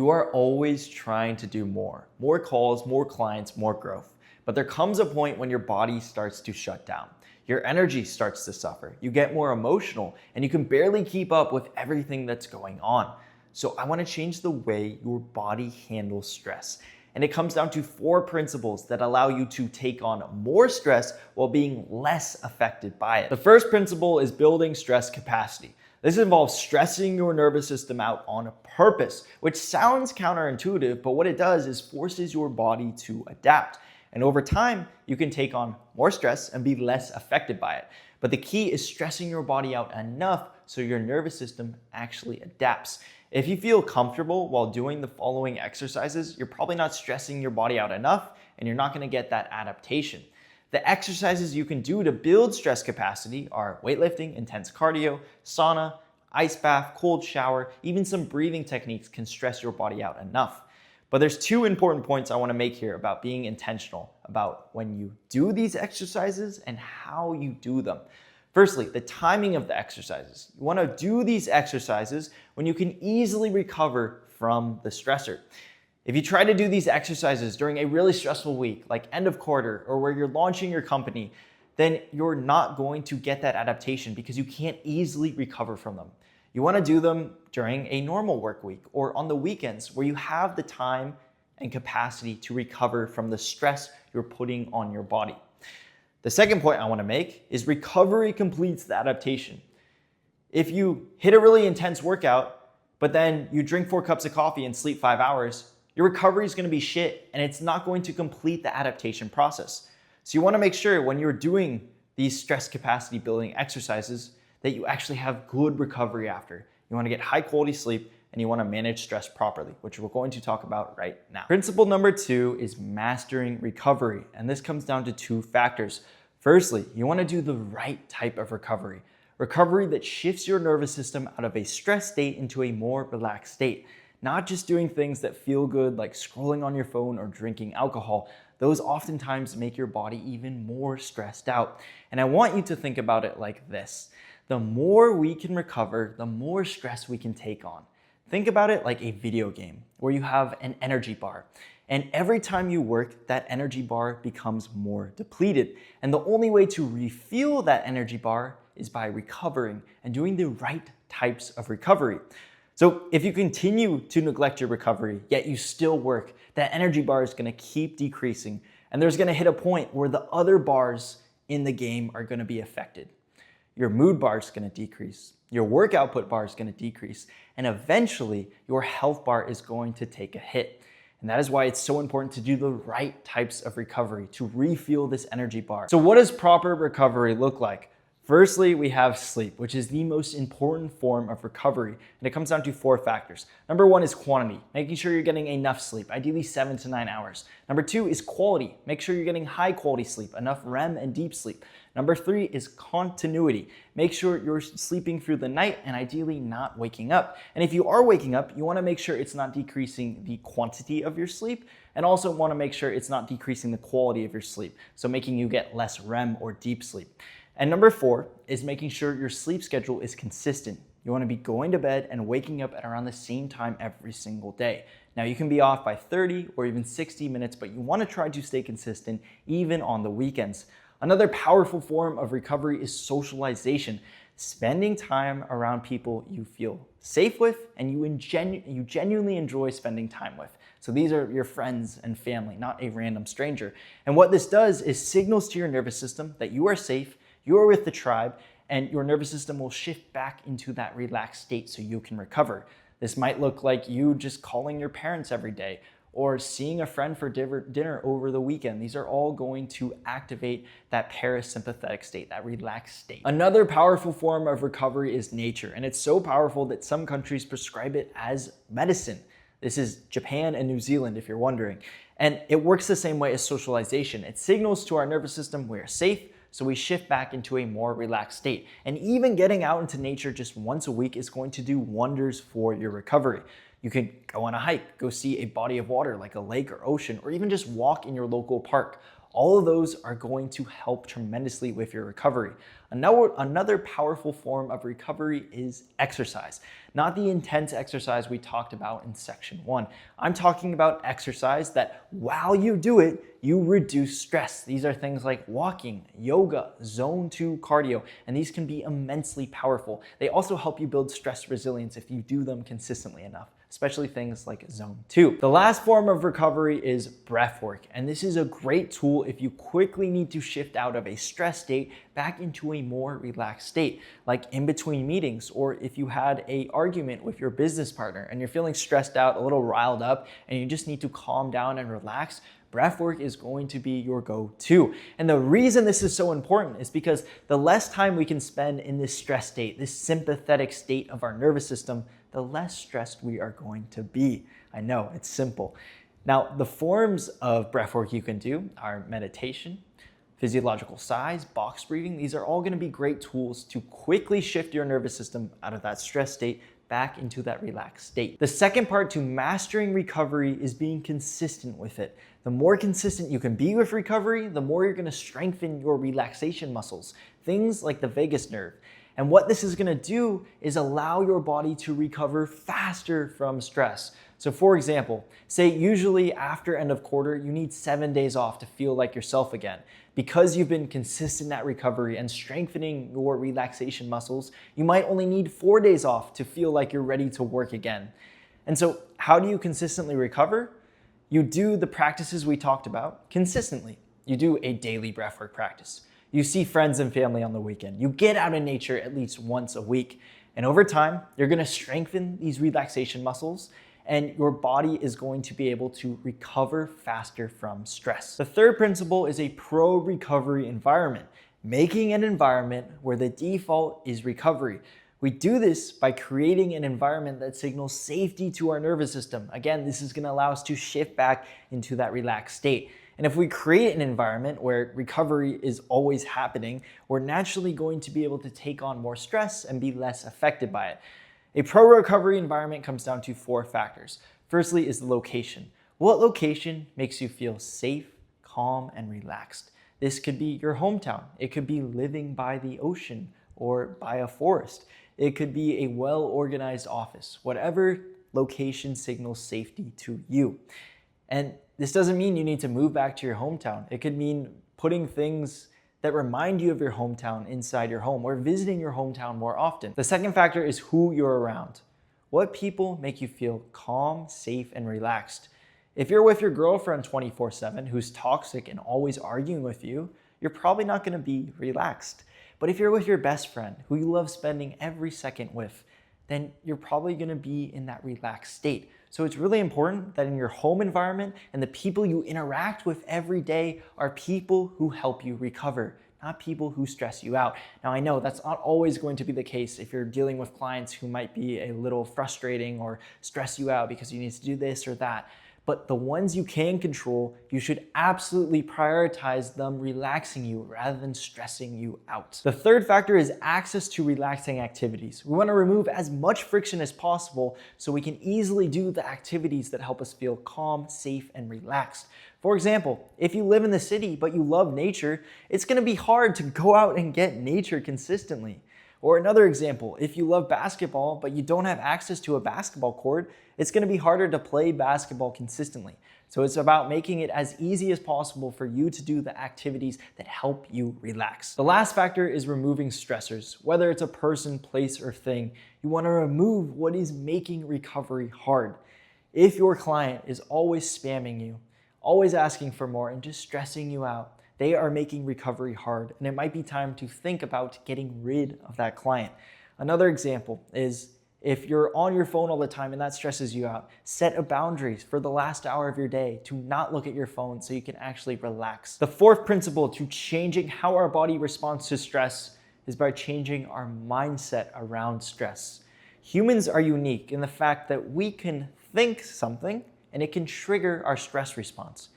You are always trying to do more calls, more clients, more growth. But there comes a point when your body starts to shut down. Your energy starts to suffer. You get more emotional and you can barely keep up with everything that's going on. So I want to change the way your body handles stress. And it comes down to 4 principles that allow you to take on more stress while being less affected by it. The first principle is building stress capacity. This involves stressing your nervous system out on purpose, which sounds counterintuitive, but what it does is forces your body to adapt. And over time, you can take on more stress and be less affected by it. But the key is stressing your body out enough so your nervous system actually adapts. If you feel comfortable while doing the following exercises, you're probably not stressing your body out enough and you're not going to get that adaptation. The exercises you can do to build stress capacity are weightlifting, intense cardio, sauna, ice bath, cold shower, even some breathing techniques can stress your body out enough. But there's 2 important points I want to make here about being intentional about when you do these exercises and how you do them. Firstly, the timing of the exercises. You want to do these exercises when you can easily recover from the stressor. If you try to do these exercises during a really stressful week, like end of quarter or where you're launching your company, then you're not going to get that adaptation because you can't easily recover from them. You want to do them during a normal work week or on the weekends where you have the time and capacity to recover from the stress you're putting on your body. The second point I want to make is recovery completes the adaptation. If you hit a really intense workout, but then you drink 4 cups of coffee and sleep 5 hours, your recovery is going to be shit and it's not going to complete the adaptation process. So you want to make sure when you're doing these stress capacity building exercises that you actually have good recovery after. You want to get high quality sleep and you want to manage stress properly, which we're going to talk about right now. Principle number 2 is mastering recovery, and this comes down to 2 factors. Firstly, you want to do the right type of recovery. Recovery that shifts your nervous system out of a stress state into a more relaxed state. Not just doing things that feel good like scrolling on your phone or drinking alcohol. Those oftentimes make your body even more stressed out. And I want you to think about it like this. The more we can recover, the more stress we can take on. Think about it like a video game where you have an energy bar. And every time you work, that energy bar becomes more depleted. And the only way to refuel that energy bar is by recovering and doing the right types of recovery. So if you continue to neglect your recovery, yet you still work, that energy bar is gonna keep decreasing. And there's gonna hit a point where the other bars in the game are gonna be affected. Your mood bar is gonna decrease. Your work output bar is gonna decrease. And eventually, your health bar is going to take a hit. And that is why it's so important to do the right types of recovery to refuel this energy bar. So what does proper recovery look like? Firstly, we have sleep, which is the most important form of recovery, and it comes down to 4 factors. Number 1 is quantity, making sure you're getting enough sleep, ideally 7 to 9 hours. Number 2 is quality, make sure you're getting high quality sleep, enough REM and deep sleep. Number 3 is continuity, make sure you're sleeping through the night and ideally not waking up. And if you are waking up, you want to make sure it's not decreasing the quantity of your sleep, and also want to make sure it's not decreasing the quality of your sleep, so making you get less REM or deep sleep. And number 4 is making sure your sleep schedule is consistent. You want to be going to bed and waking up at around the same time every single day. Now you can be off by 30 or even 60 minutes, but you want to try to stay consistent even on the weekends. Another powerful form of recovery is socialization. Spending time around people you feel safe with and you genuinely enjoy spending time with. So these are your friends and family, not a random stranger. And what this does is signals to your nervous system that you are safe, you are with the tribe, and your nervous system will shift back into that relaxed state so you can recover. This might look like you just calling your parents every day or seeing a friend for dinner over the weekend. These are all going to activate that parasympathetic state, that relaxed state. Another powerful form of recovery is nature, and it's so powerful that some countries prescribe it as medicine. This is Japan and New Zealand, if you're wondering. And it works the same way as socialization. It signals to our nervous system we are safe, so we shift back into a more relaxed state. And even getting out into nature just once a week is going to do wonders for your recovery. You can go on a hike, go see a body of water like a lake or ocean, or even just walk in your local park. All of those are going to help tremendously with your recovery. Another powerful form of recovery is exercise. Not the intense exercise we talked about in section 1. I'm talking about exercise that while you do it, you reduce stress. These are things like walking, yoga, zone 2 cardio, and these can be immensely powerful. They also help you build stress resilience if you do them consistently enough, especially things like zone 2. The last form of recovery is breath work, and this is a great tool if you quickly need to shift out of a stress state back into a more relaxed state, like in between meetings, or if you had an argument with your business partner and you're feeling stressed out, a little riled up, and you just need to calm down and relax. Breath work is going to be your go-to. And the reason this is so important is because the less time we can spend in this stress state, this sympathetic state of our nervous system, the less stressed we are going to be. I know, it's simple. Now, the forms of breath work you can do are meditation, physiological sighs, box breathing. These are all going to be great tools to quickly shift your nervous system out of that stress state back into that relaxed state. The second part to mastering recovery is being consistent with it. The more consistent you can be with recovery, the more you're going to strengthen your relaxation muscles, things like the vagus nerve. And what this is going to do is allow your body to recover faster from stress. So for example, say usually after end of quarter, you need 7 days off to feel like yourself again. Because you've been consistent at recovery and strengthening your relaxation muscles, you might only need 4 days off to feel like you're ready to work again. And so how do you consistently recover? You do the practices we talked about consistently. You do a daily breathwork practice. You see friends and family on the weekend. You get out in nature at least once a week. And over time, you're going to strengthen these relaxation muscles and your body is going to be able to recover faster from stress. The third principle is a pro-recovery environment, making an environment where the default is recovery. We do this by creating an environment that signals safety to our nervous system. Again, this is going to allow us to shift back into that relaxed state. And if we create an environment where recovery is always happening, we're naturally going to be able to take on more stress and be less affected by it. A pro-recovery environment comes down to 4 factors. Firstly is the location. What location makes you feel safe, calm, and relaxed? This could be your hometown. It could be living by the ocean or by a forest. It could be a well-organized office. Whatever location signals safety to you. And this doesn't mean you need to move back to your hometown. It could mean putting things that remind you of your hometown inside your home or visiting your hometown more often. The second factor is who you're around. What people make you feel calm, safe, and relaxed? If you're with your girlfriend 24/7 who's toxic and always arguing with you, you're probably not going to be relaxed. But if you're with your best friend who you love spending every second with, then you're probably going to be in that relaxed state. So it's really important that in your home environment and the people you interact with every day are people who help you recover, not people who stress you out. Now I know that's not always going to be the case if you're dealing with clients who might be a little frustrating or stress you out because you need to do this or that. But the ones you can control, you should absolutely prioritize them relaxing you rather than stressing you out. The third factor is access to relaxing activities. We want to remove as much friction as possible so we can easily do the activities that help us feel calm, safe, and relaxed. For example, if you live in the city but you love nature, it's going to be hard to go out and get nature consistently. Or another example, if you love basketball but you don't have access to a basketball court, it's going to be harder to play basketball consistently. So it's about making it as easy as possible for you to do the activities that help you relax. The last factor is removing stressors. Whether it's a person, place, or thing, you want to remove what is making recovery hard. If your client is always spamming you, always asking for more, and just stressing you out, they are making recovery hard, and it might be time to think about getting rid of that client. Another example is if you're on your phone all the time and that stresses you out, set a boundary for the last hour of your day to not look at your phone so you can actually relax. The fourth principle to changing how our body responds to stress is by changing our mindset around stress. Humans are unique in the fact that we can think something and it can trigger our stress response.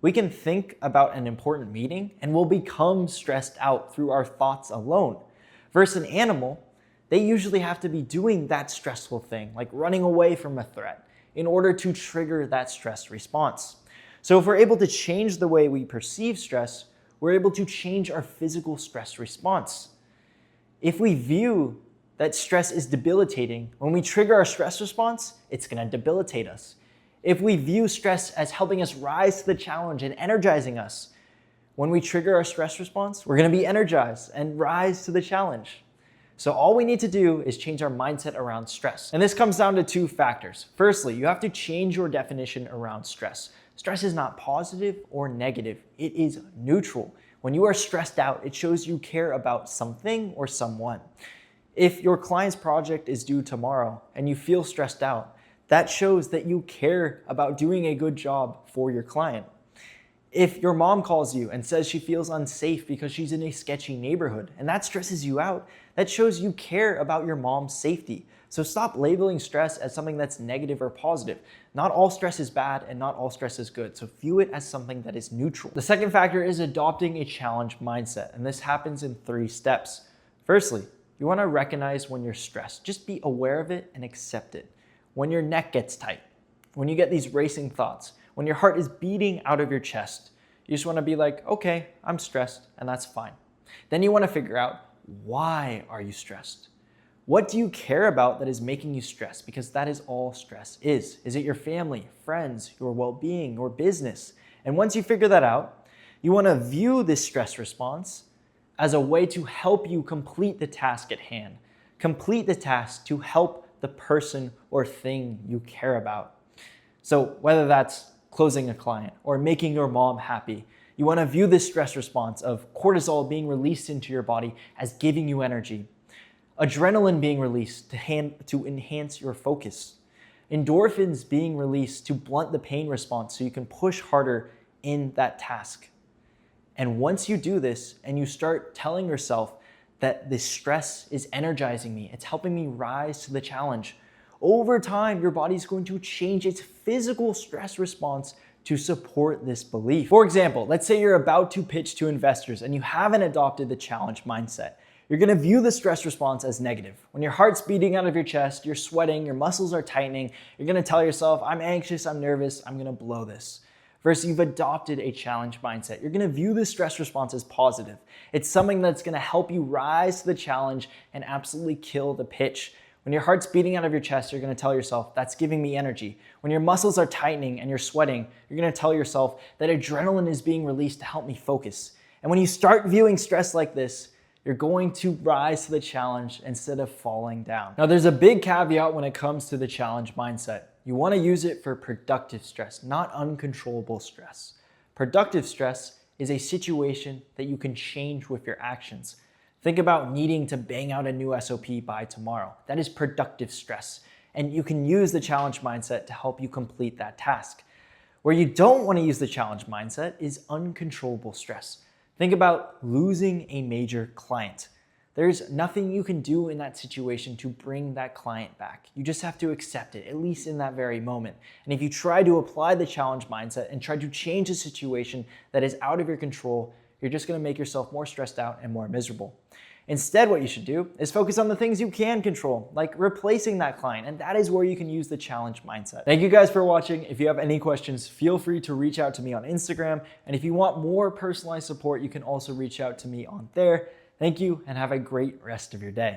We can think about an important meeting and we'll become stressed out through our thoughts alone. Versus an animal, they usually have to be doing that stressful thing, like running away from a threat, in order to trigger that stress response. So if we're able to change the way we perceive stress, we're able to change our physical stress response. If we view that stress is debilitating, when we trigger our stress response, it's going to debilitate us. If we view stress as helping us rise to the challenge and energizing us, when we trigger our stress response, we're going to be energized and rise to the challenge. So all we need to do is change our mindset around stress. And this comes down to two factors. Firstly, you have to change your definition around stress. Stress is not positive or negative. It is neutral. When you are stressed out, it shows you care about something or someone. If your client's project is due tomorrow and you feel stressed out, that shows that you care about doing a good job for your client. If your mom calls you and says she feels unsafe because she's in a sketchy neighborhood and that stresses you out, that shows you care about your mom's safety. So stop labeling stress as something that's negative or positive. Not all stress is bad and not all stress is good. So view it as something that is neutral. The second factor is adopting a challenge mindset. And this happens in 3 steps. Firstly, you want to recognize when you're stressed. Just be aware of it and accept it. When your neck gets tight, when you get these racing thoughts, when your heart is beating out of your chest, you just want to be like, okay, I'm stressed and that's fine. Then you want to figure out, why are you stressed? What do you care about that is making you stressed? Because that is all stress is. Is it your family, friends, your well-being, or business? And once you figure that out, you want to view this stress response as a way to help you complete the task at hand. Complete the task to help the person or thing you care about. So whether that's closing a client or making your mom happy, you want to view this stress response of cortisol being released into your body as giving you energy, adrenaline being released to enhance your focus, endorphins being released to blunt the pain response so you can push harder in that task. And once you do this and you start telling yourself that this stress is energizing me, it's helping me rise to the challenge, over time, your body's going to change its physical stress response to support this belief. For example, let's say you're about to pitch to investors and you haven't adopted the challenge mindset. You're going to view the stress response as negative. When your heart's beating out of your chest, you're sweating, your muscles are tightening, you're going to tell yourself, I'm anxious, I'm nervous, I'm going to blow this. Versus you've adopted a challenge mindset. You're going to view the stress response as positive. It's something that's going to help you rise to the challenge and absolutely kill the pitch. When your heart's beating out of your chest, you're going to tell yourself, that's giving me energy. When your muscles are tightening and you're sweating, you're going to tell yourself that adrenaline is being released to help me focus. And when you start viewing stress like this, you're going to rise to the challenge instead of falling down. Now, there's a big caveat when it comes to the challenge mindset. You want to use it for productive stress, not uncontrollable stress. Productive stress is a situation that you can change with your actions. Think about needing to bang out a new SOP by tomorrow. That is productive stress. And you can use the challenge mindset to help you complete that task. Where you don't want to use the challenge mindset is uncontrollable stress. Think about losing a major client. There's nothing you can do in that situation to bring that client back. You just have to accept it, at least in that very moment. And if you try to apply the challenge mindset and try to change a situation that is out of your control, you're just going to make yourself more stressed out and more miserable. Instead, what you should do is focus on the things you can control, like replacing that client, and that is where you can use the challenge mindset. Thank you guys for watching. If you have any questions, feel free to reach out to me on Instagram, and if you want more personalized support, you can also reach out to me on there. Thank you, and have a great rest of your day.